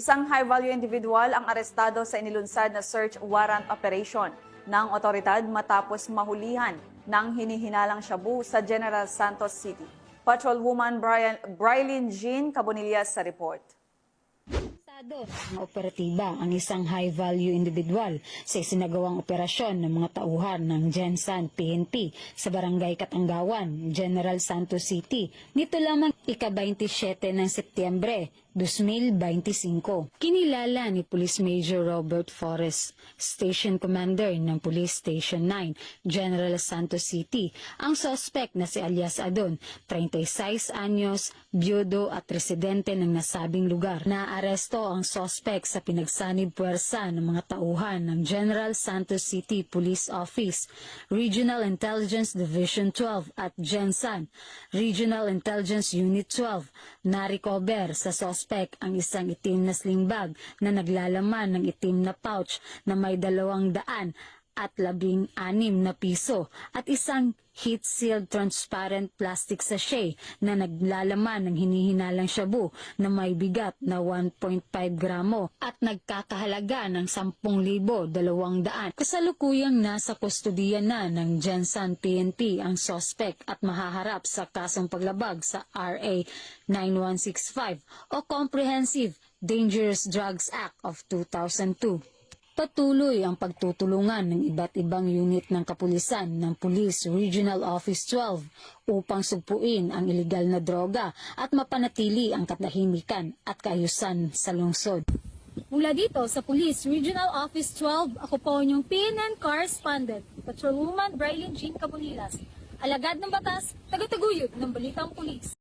Isang high-value individual ang arestado sa inilunsad na search warrant operation ng otoridad matapos mahulihan ng hinihinalang shabu sa General Santos City. Patrolwoman Brylin Jean Cabonillas sa report. Ng operatiba ang isang high-value individual sa isinagawang operasyon ng mga tauhan ng Gensan PNP sa Barangay Katanggawan, General Santos City, nito lamang ika-27 ng Setyembre 2025. Kinilala ni Police Major Robert Forrest, Station Commander ng Police Station 9, General Santos City, ang suspect na si alias Adon, 36 anyos, byudo at residente ng nasabing lugar. Naaresto ang suspect sa pinagsanib puwersa ng mga tauhan ng General Santos City Police Office, Regional Intelligence Division 12 at Gensan, Regional Intelligence Unit 12. Na-recover sa suspect ang isang itim na sling bag na naglalaman ng itim na pouch na may 216 na piso at isang heat-sealed transparent plastic sachet na naglalaman ng hinihinalang shabu na may bigat na 1.5 gramo at nagkakahalaga ng 10,200. Kasalukuyang nasa kustodiya na ng Gensan PNP ang suspect at mahaharap sa kasong paglabag sa RA 9165 o Comprehensive Dangerous Drugs Act of 2002. Patuloy ang pagtutulungan ng iba't ibang unit ng kapulisan ng Police Regional Office 12 upang sugpuin ang ilegal na droga at mapanatili ang katahimikan at kaayusan sa lungsod. Mula dito sa Police Regional Office 12, ako po inyong PNN Correspondent, Patrolwoman Brylin Jean Cabonillas, alagad ng batas, tagataguyod ng Balitang Pulis.